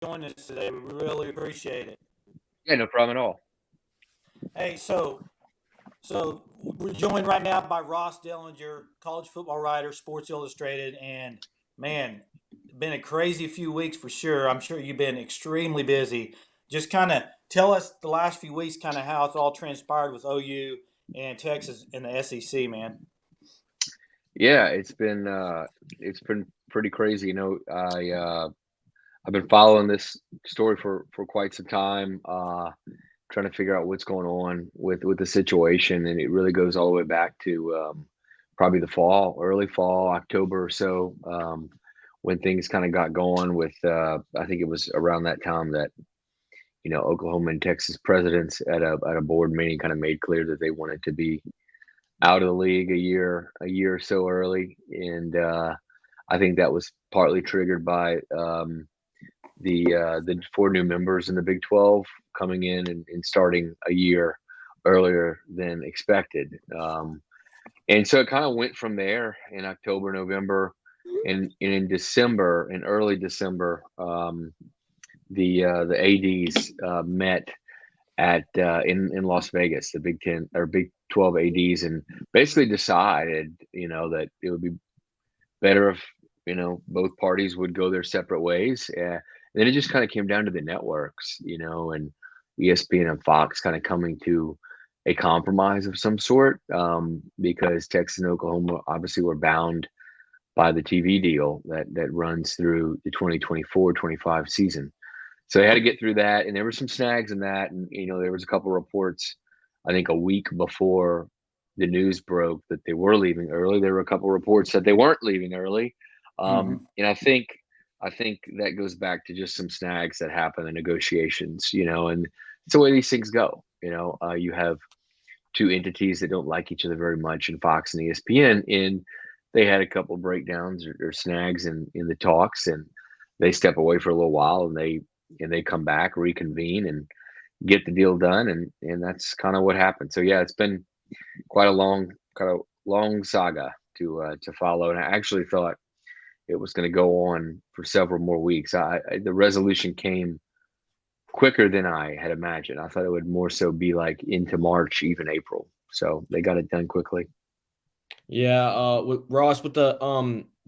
joining us today. We really appreciate it. Yeah, no problem at all. Hey, so we're joined right now by Ross Dellenger, college football writer, Sports Illustrated, and man, been a crazy few weeks for sure. I'm sure you've been extremely busy. Just kind of tell us the last few weeks, kind of how it's all transpired with OU and Texas and the SEC, man. Yeah, it's been pretty crazy. I've been following this story for quite some time, trying to figure out what's going on with the situation, and it really goes all the way back to probably the fall, early fall, October or so, when things kind of got going with. I think it was around that time that Oklahoma and Texas presidents at a board meeting kind of made clear that they wanted to be out of the league a year or so early, and I think that was partly triggered by the four new members in the Big 12 coming in and starting a year earlier than expected. And so it kind of went from there in October, November, and in December, in early December, the ads met at in Las Vegas, the Big 10 or Big 12 ads, and basically decided, that it would be better if both parties would go their separate ways. And then it just kind of came down to the networks, and ESPN and Fox kind of coming to a compromise of some sort, because Texas and Oklahoma obviously were bound by the TV deal that runs through the 2024-25 season. So they had to get through that, and there were some snags in that, and there was a couple reports, I think a week before the news broke that they were leaving early. There were a couple reports that they weren't leaving early, Mm-hmm. and I think that goes back to just some snags that happen in negotiations, and it's the way these things go. You have two entities that don't like each other very much in Fox and ESPN, and they had a couple of breakdowns or snags in the talks, and they step away for a little while, and they come back, reconvene, and get the deal done, and that's kind of what happened. So yeah, it's been quite a long saga to follow, and I actually thought it was going to go on for several more weeks. The resolution came quicker than I had imagined. I thought it would more so be like into March, even April. So they got it done quickly. Yeah, with Ross, with the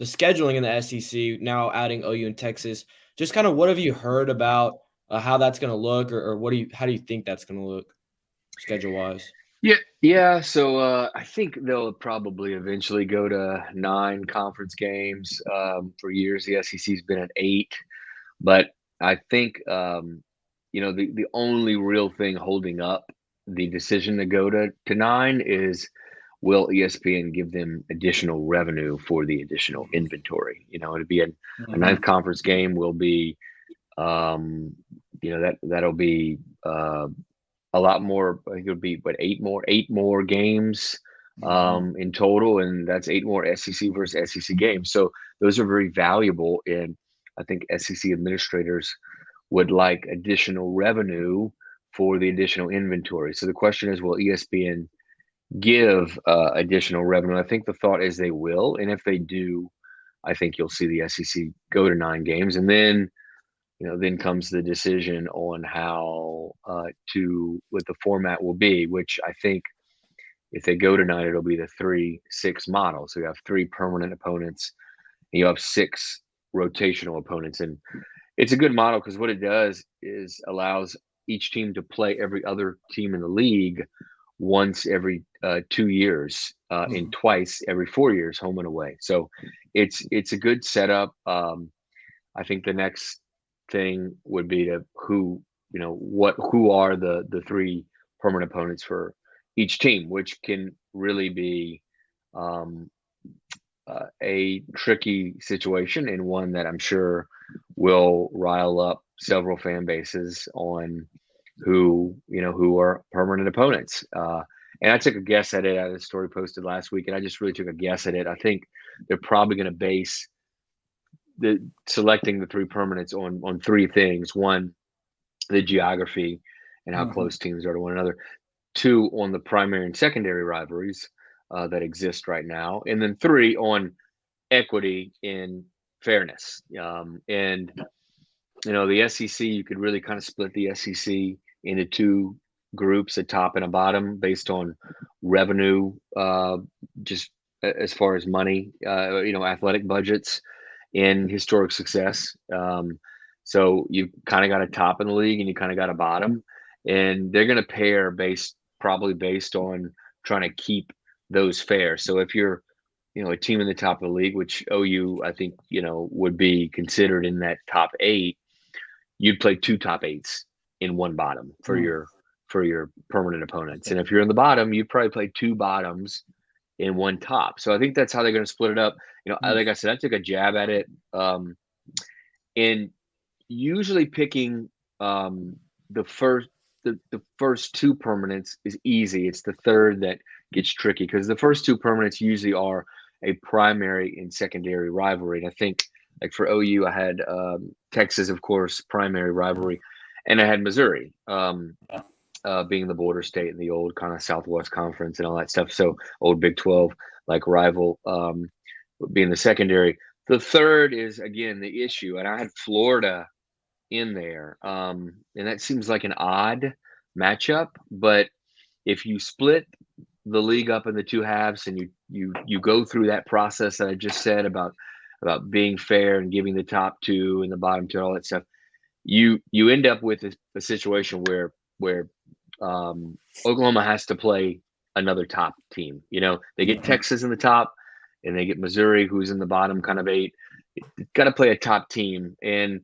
scheduling in the SEC now adding OU and Texas, just kind of what have you heard about how that's going to look, or how do you think that's going to look schedule wise? Yeah, yeah. So I think they'll probably eventually go to 9 conference games. For years, the SEC's been at 8, but I think the only real thing holding up the decision to go to 9 is, will ESPN give them additional revenue for the additional inventory? It'd be a ninth Mm-hmm. conference game will be, um, that'll be a lot more. I think it'll be what, eight more games Mm-hmm. in total, and that's 8 more SEC versus SEC games. So those are very valuable, and I think SEC administrators would like additional revenue for the additional inventory. So the question is, will ESPN give additional revenue? I think the thought is they will, and if they do, I think you'll see the SEC go to 9 games, and then comes the decision on how to what the format will be. Which I think if they go to 9, it'll be the 3-6 model. So you have 3 permanent opponents, and you have 6 rotational opponents, and it's a good model because what it does is allows each team to play every other team in the league once every 2 years, and twice every 4 years, home and away. So it's a good setup. I think the next thing would be to who are the 3 permanent opponents for each team, which can really be um, a tricky situation, and one that I'm sure will rile up several fan bases on who are permanent opponents. And I took a guess at it. I had a story posted last week, and I just really took a guess at it. I think they're probably going to base the selecting the 3 permanents on 3 things. One, the geography and how Mm-hmm. close teams are to one another. 2, on the primary and secondary rivalries that exist right now, and then 3, on equity and fairness. And The SEC, you could really kind of split the SEC into two groups, a top and a bottom, based on revenue, just as far as money, athletic budgets and historic success. So you kind of got a top in the league and you kind of got a bottom, and they're going to pair probably based on trying to keep those fair. So if you're a team in the top of the league, which OU I think would be considered in that top eight, you'd play two top eights in one bottom for your permanent opponents. And if you're in the bottom, you'd probably play two bottoms in one top. So I think that's how they're going to split it up. Like I said, I took a jab at it, and usually picking the first two permanents is easy. It's the third that gets tricky, because the first two permanents usually are a primary and secondary rivalry. And I think, like for OU, I had Texas, of course, primary rivalry, and I had Missouri, being the border state in the old kind of Southwest Conference and all that stuff. So old Big 12 like rival, being the secondary. The third is again the issue, and I had Florida in there, and that seems like an odd matchup. But if you split the league up in the two halves, and you go through that process that I just said about being fair and giving the top two and the bottom two and all that stuff, you end up with a situation where Oklahoma has to play another top team. They get Texas in the top, and they get Missouri, who's in the bottom kind of eight. Got to play a top team, and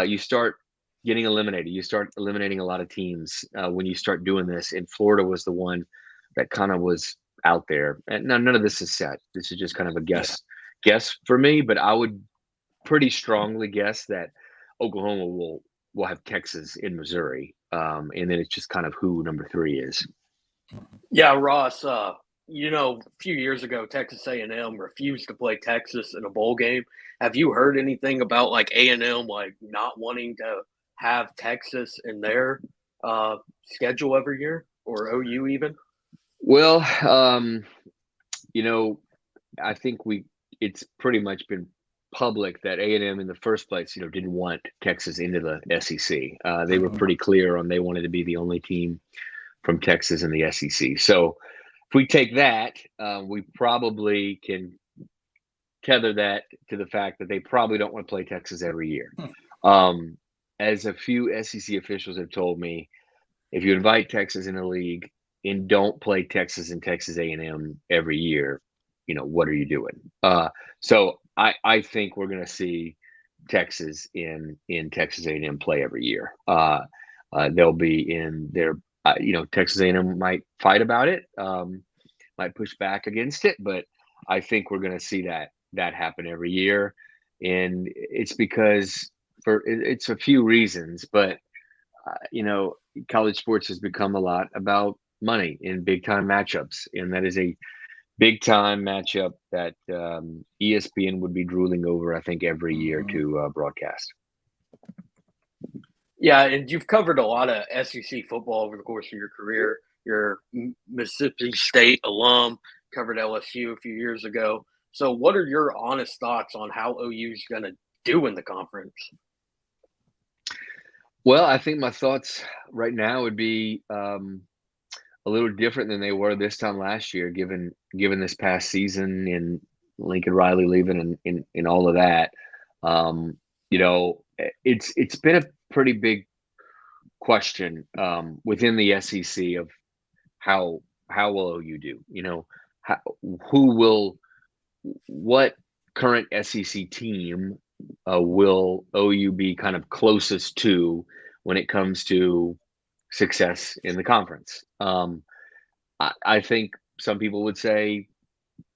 you start getting eliminated. You start eliminating a lot of teams when you start doing this. And Florida was the one that kind of was out there. And now none of this is set. This is just kind of a guess for me, but I would pretty strongly guess that Oklahoma will have Texas in Missouri, and then it's just kind of who number three is. Yeah, Ross. A few years ago, Texas A&M refused to play Texas in a bowl game. Have you heard anything about like A&M like not wanting to have Texas in their schedule every year, or OU even? Well, I think it's pretty much been public that A&M in the first place, didn't want Texas into the SEC. They were pretty clear on they wanted to be the only team from Texas in the SEC. So if we take that, we probably can tether that to the fact that they probably don't want to play Texas every year. As a few SEC officials have told me, if you invite Texas in the league and don't play Texas and Texas A&M every year, what are you doing? So I think we're going to see Texas in Texas A&M play every year. They'll be in their, Texas A&M might fight about it, might push back against it, but I think we're going to see that happen every year. And it's because it's a few reasons, but college sports has become a lot about money in big time matchups, and that is a big time matchup that ESPN would be drooling over, I think, every year to broadcast. Yeah, and you've covered a lot of SEC football over the course of your career. You're Mississippi State alum, covered LSU a few years ago. So what are your honest thoughts on how OU is going to do in the conference? Well, I think my thoughts right now would be a little different than they were this time last year, given this past season and Lincoln Riley leaving and all of that. It's been a pretty big question within the SEC of how will OU do? What current SEC team will OU be kind of closest to when it comes to success in the conference? I think some people would say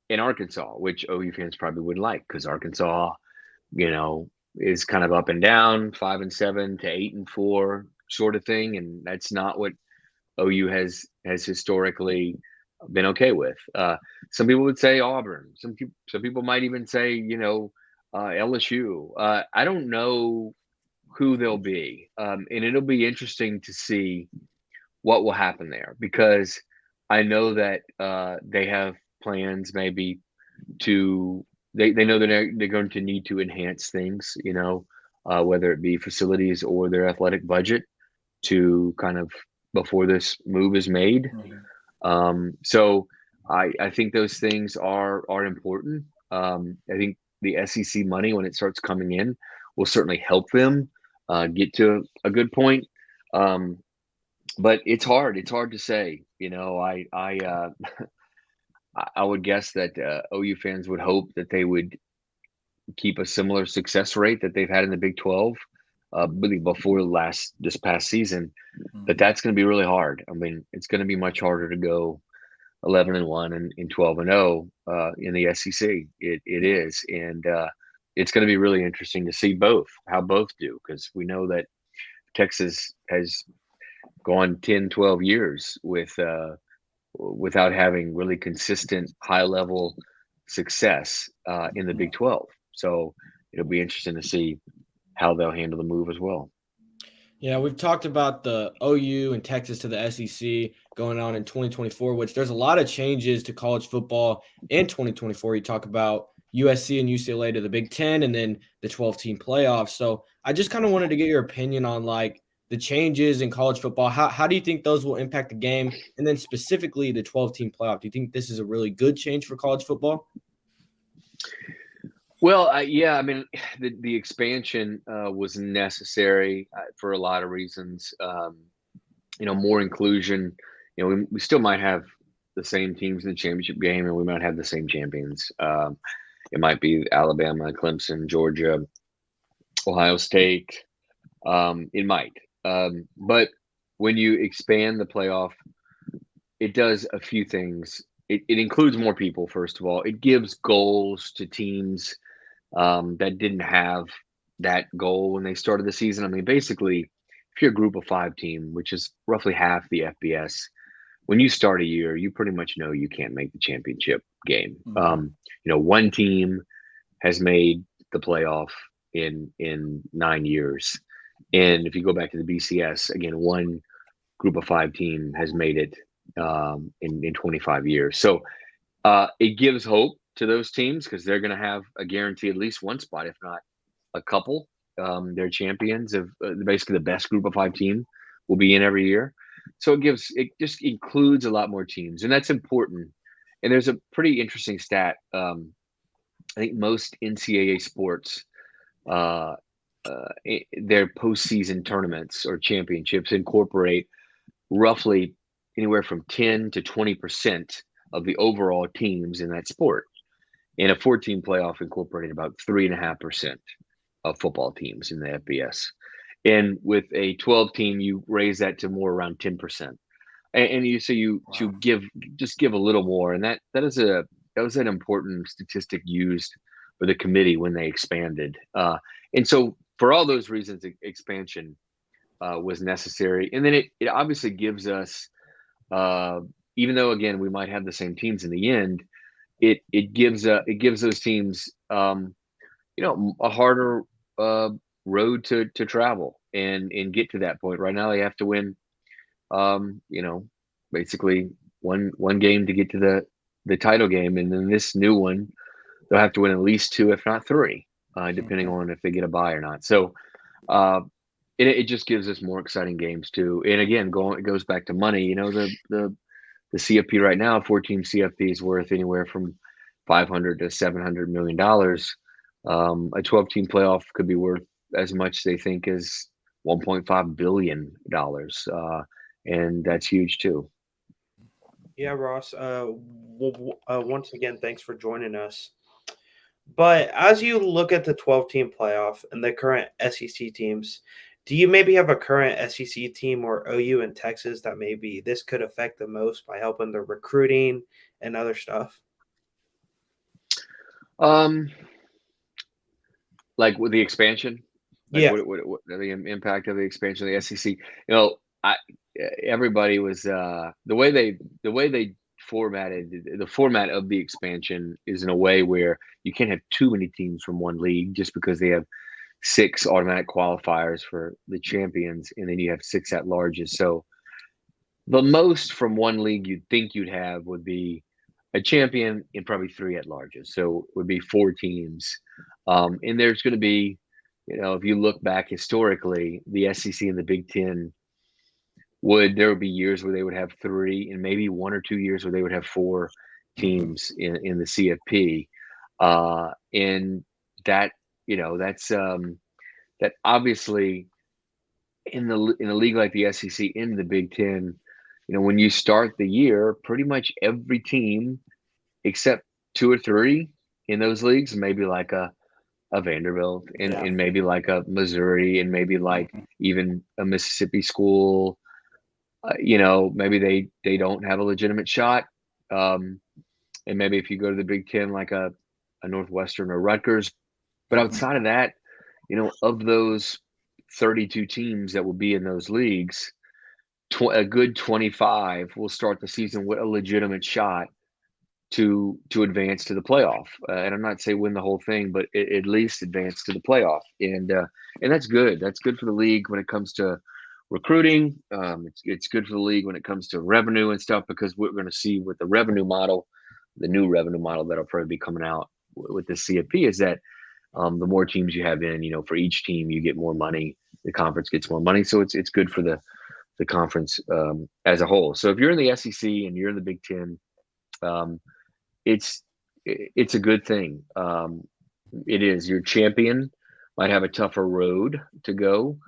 in Arkansas, which OU fans probably wouldn't like, because Arkansas, is kind of up and down, 5-7 to 8-4 sort of thing, and that's not what OU has historically been okay with. Some people would say Auburn. Some people might even say LSU. I don't know who they'll be, and it'll be interesting to see what will happen there, because I know that they have plans maybe to they know that they're going to need to enhance things, whether it be facilities or their athletic budget, to kind of before this move is made. So I think those things are important. I think the SEC money, when it starts coming in, will certainly help them get to a good point. But it's hard. It's hard to say. I would guess that OU fans would hope that they would keep a similar success rate that they've had in the Big 12, really before this past season. But that's going to be really hard. I mean, it's going to be much harder to go 11-1 and 12-0 in the SEC. It is, and it's going to be really interesting to see how both do, because we know that Texas has gone 10, 12 years without having really consistent high level success in the Big 12. So it'll be interesting to see how they'll handle the move as well. Yeah, we've talked about the OU and Texas to the SEC going on in 2024, which there's a lot of changes to college football in 2024. You talk about USC and UCLA to the Big Ten, and then the 12-team playoffs. So I just kind of wanted to get your opinion on like the changes in college football. How do you think those will impact the game? And then specifically the 12-team playoff. Do you think this is a really good change for college football? Well, yeah, I mean, the expansion was necessary for a lot of reasons. More inclusion. We still might have the same teams in the championship game, and we might have the same champions. It might be Alabama, Clemson, Georgia, Ohio State. It might. But when you expand the playoff, it does a few things. It includes more people, first of all. It gives goals to teams that didn't have that goal when they started the season. I mean, basically, if you're a group of 5 team, which is roughly half the FBS, when you start a year, you pretty much know you can't make the championship game. One team has made the playoff in 9 years. And if you go back to the BCS, again, one group of 5 team has made it in 25 years. So it gives hope to those teams, because they're going to have a guarantee at least one spot, if not a couple. They're champions of basically the best group of 5 team will be in every year. So it just includes a lot more teams, and that's important. And there's a pretty interesting stat. I think most NCAA sports, their postseason tournaments or championships incorporate roughly anywhere from 10 to 20% of the overall teams in that sport. And a 14 playoff incorporated about 3.5% of football teams in the FBS. And with a 12 team, you raise that to more around 10%. And you give a little more. And that was an important statistic used for the committee when they expanded. And so for all those reasons, expansion was necessary. And then it obviously gives us, even though again we might have the same teams in the end, it gives those teams a harder road to travel and get to that point. Right now they have to win basically one game to get to the title game, and then this new one they'll have to win at least 2, if not 3, depending on if they get a bye or not. So it just gives us more exciting games too. And again, it goes back to money. The CFP right now, 14 CFP is worth anywhere from $500 to $700 million. A 12-team playoff could be worth as much, they think, as $1.5 billion. And that's huge too. Yeah, Ross. Once again, thanks for joining us. But as you look at the 12-team playoff and the current SEC teams, do you maybe have a current SEC team or OU in Texas that maybe this could affect the most by helping the recruiting and other stuff? Like with the expansion, Yeah. What the impact of the expansion of the SEC? Everybody was the way they formatted the format of the expansion is in a way where you can't have too many teams from one league, just because they have 6 automatic qualifiers for the champions, and then you have 6 at-larges. So the most from one league you'd think you'd have would be a champion and probably 3 at-larges. So it would be 4 teams. And there's going to be if you look back historically, the SEC and the Big Ten there would be years where they would have 3 and maybe 1 or 2 years where they would have 4 teams in the CFP. And that, that obviously in a league like the SEC, in the Big Ten, when you start the year, pretty much every team except 2 or 3 in those leagues, maybe like a Vanderbilt and maybe like a Missouri and maybe like even a Mississippi school, maybe they don't have a legitimate shot. And maybe if you go to the Big Ten, like a Northwestern or Rutgers, but outside of that, of those 32 teams that will be in those leagues, a good 25 will start the season with a legitimate shot to advance to the playoff. And I'm not saying win the whole thing, but at least advance to the playoff. And that's good. That's good for the league when it comes to recruiting. It's good for the league when it comes to revenue and stuff, because we're going to see with the revenue model, the new revenue model that'll probably be coming out with the CFP, is that the more teams you have in, for each team, you get more money. The conference gets more money. So it's good for the conference as a whole. So if you're in the SEC and you're in the Big Ten, it's a good thing. It is. Your champion might have a tougher road to go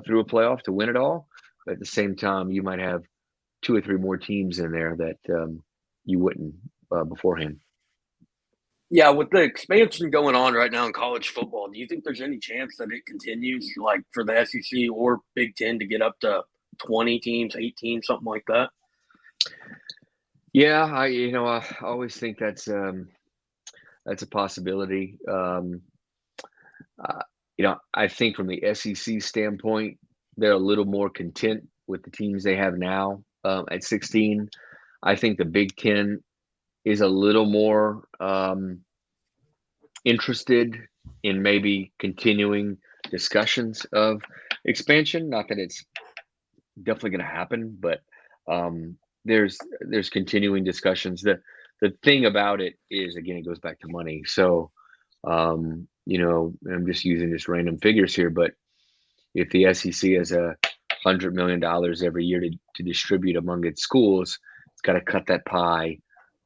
through a playoff to win it all. But at the same time, you might have 2 or 3 more teams in there that you wouldn't beforehand. Yeah, with the expansion going on right now in college football, do you think there's any chance that it continues, like for the SEC or Big Ten, to get up to 20 teams, 18, something like that? Yeah, I always think that's a possibility. I think from the SEC standpoint, they're a little more content with the teams they have now at 16. I think the Big Ten is a little more interested in maybe continuing discussions of expansion. Not that it's definitely going to happen, but there's continuing discussions. The thing about it is, again, it goes back to money. So I'm just using just random figures here, but if the SEC has $100 million every year to distribute among its schools, it's got to cut that pie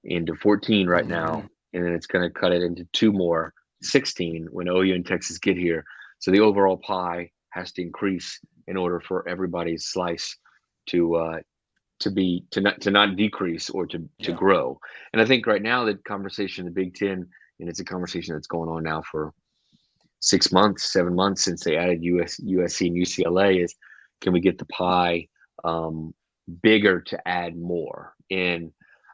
into 14 right now, and then it's going to cut it into 2 more, 16 when OU and Texas get here. So the overall pie has to increase in order for everybody's slice to not decrease or to grow. And I think right now the conversation in the Big Ten, and it's a conversation that's going on now for 6 months, 7 months since they added USC and UCLA, is can we get the pie bigger to add more? And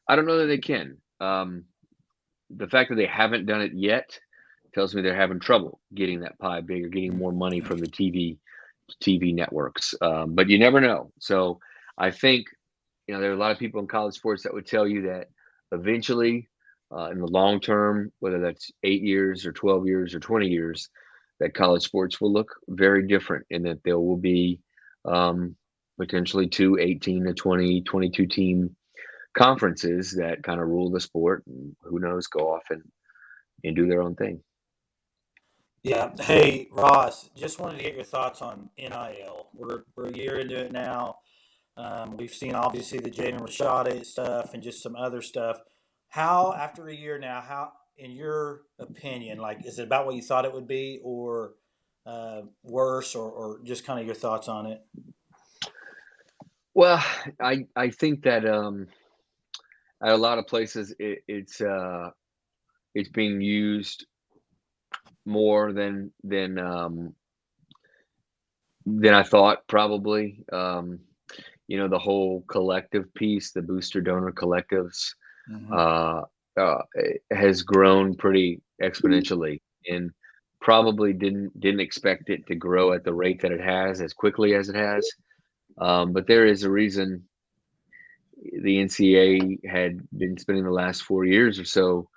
I don't know that they can. The fact that they haven't done it yet tells me they're having trouble getting that pie bigger, getting more money from the TV networks. But you never know. So I think there are a lot of people in college sports that would tell you that eventually, in the long term, whether that's 8 years or 12 years or 20 years, that college sports will look very different, and that there will be potentially 2 18 to 20, 22 team conferences that kind of rule the sport, and who knows, go off and do their own thing. Yeah. Hey, Ross, just wanted to get your thoughts on NIL. We're a year into it now. We've seen obviously the Jaden Rashada stuff and just some other stuff. How, after a year now, how, in your opinion, like, is it about what you thought it would be, or worse, or just kind of your thoughts on it? Well, I think that at a lot of places it's being used more than I thought, probably. The whole collective piece, the booster donor collectives, has grown pretty exponentially, and probably didn't expect it to grow at the rate that it has, as quickly as it has. But there is a reason the NCAA had been spending the last 4 years or so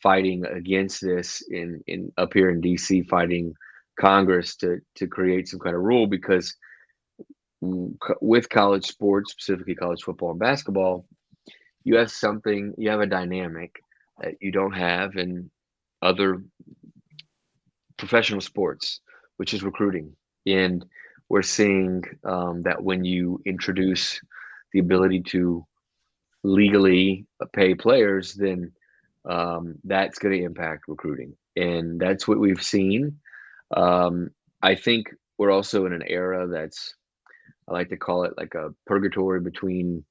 fighting against this in up here in DC, fighting Congress to create some kind of rule, because with college sports, specifically college football and basketball, you have a dynamic that you don't have in other professional sports, which is recruiting. And we're seeing that when you introduce the ability to legally pay players, then that's going to impact recruiting. And that's what we've seen. I think we're also in an era that's, I like to call it like a purgatory between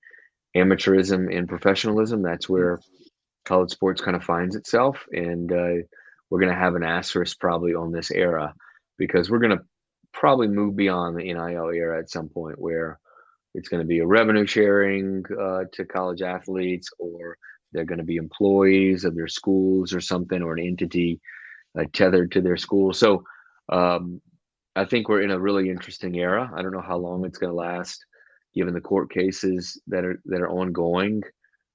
amateurism and professionalism. That's where college sports kind of finds itself. And we're going to have an asterisk probably on this era because we're going to probably move beyond the NIL era at some point where it's going to be a revenue sharing to college athletes, or they're going to be employees of their schools or something, or an entity tethered to their school. So I think we're in a really interesting era. I don't know how long it's going to last, given the court cases that are ongoing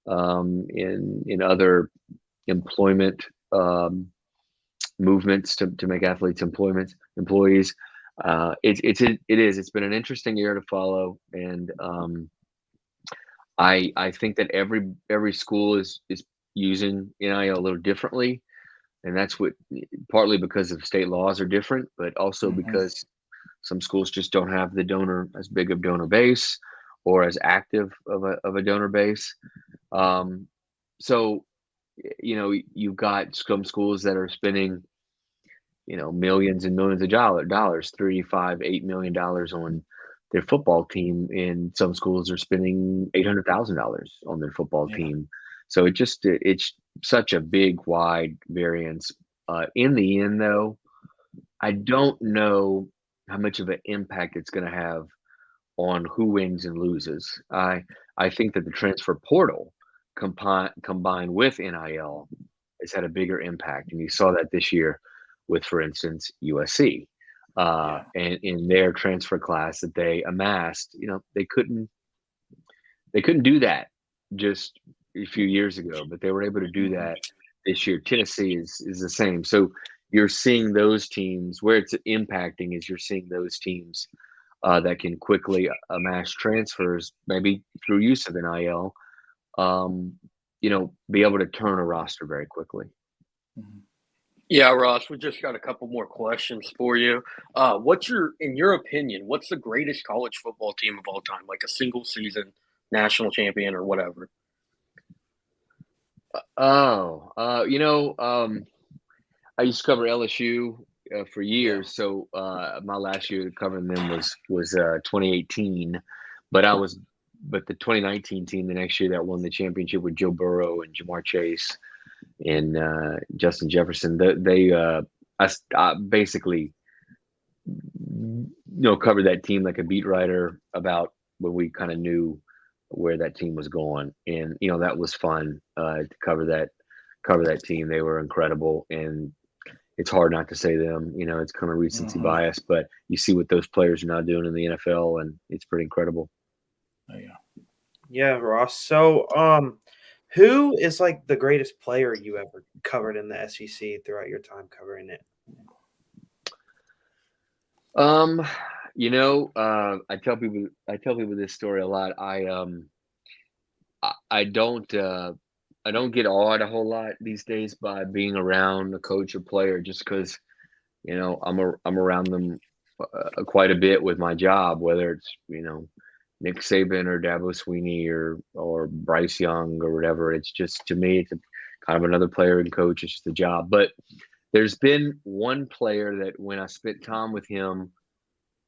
in other employment movements to make athletes employees. It's been an interesting year to follow, and I think that every school is using NIL a little differently, and that's what, partly because of state laws are different, but also because some schools just don't have as big of donor base or as active of a donor base. So you've got some schools that are spending millions and millions of dollars, $3, $5, $8 million on their football team, and some schools are spending $800,000 on their football team. So it's such a big, wide variance. In the end, though, I don't know how much of an impact it's going to have on who wins and loses. I think that the transfer portal combined with NIL has had a bigger impact, and you saw that this year with, for instance, USC and in their transfer class that they amassed. They couldn't do that just a few years ago, but they were able to do that this year. Tennessee is the same. So you're seeing those teams where it's impacting is you're seeing those teams that can quickly amass transfers, maybe through use of NIL, be able to turn a roster very quickly. Yeah, Ross, we just got a couple more questions for you. In your opinion, what's the greatest college football team of all time? Like a single season national champion or whatever. I used to cover LSU for years. So my last year covering them was 2018, but the 2019 team the next year that won the championship with Joe Burrow and Jamar Chase and Justin Jefferson. I basically covered that team like a beat writer about when we kind of knew where that team was going, and that was fun to cover that team. They were incredible, and it's hard not to say them. It's kind of recency bias, but you see what those players are now doing in the NFL, and it's pretty incredible. Oh, yeah. Yeah, Ross. So, who is like the greatest player you ever covered in the SEC throughout your time covering it? I tell people this story a lot. I don't get awed a whole lot these days by being around a coach or player, just because I'm around them quite a bit with my job, whether it's Nick Saban or Dabo Swinney or Bryce Young or whatever. It's just, to me, it's kind of another player and coach. It's just a job. But there's been one player that when I spent time with him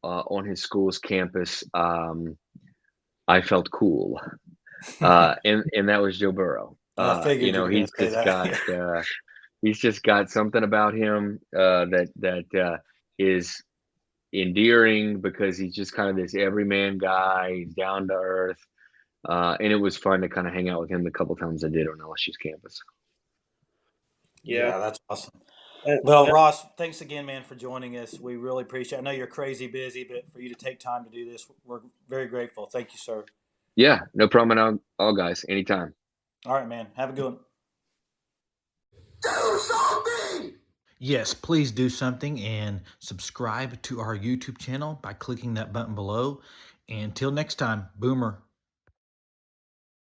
on his school's campus, I felt cool. And that was Joe Burrow. I figured you were going to say that. He's just got something about him that is endearing, because he's just kind of this everyman guy. He's down to earth, and it was fun to kind of hang out with him the couple times I did on LSU's campus. Yeah, that's awesome. Well, Ross, thanks again, man, for joining us. We really appreciate it. I know you're crazy busy, but for you to take time to do this, we're very grateful. Thank you, sir. Yeah, no problem at all, guys. Anytime. All right, man. Have a good one. Do something! Yes, please do something and subscribe to our YouTube channel by clicking that button below. And until next time, Boomer.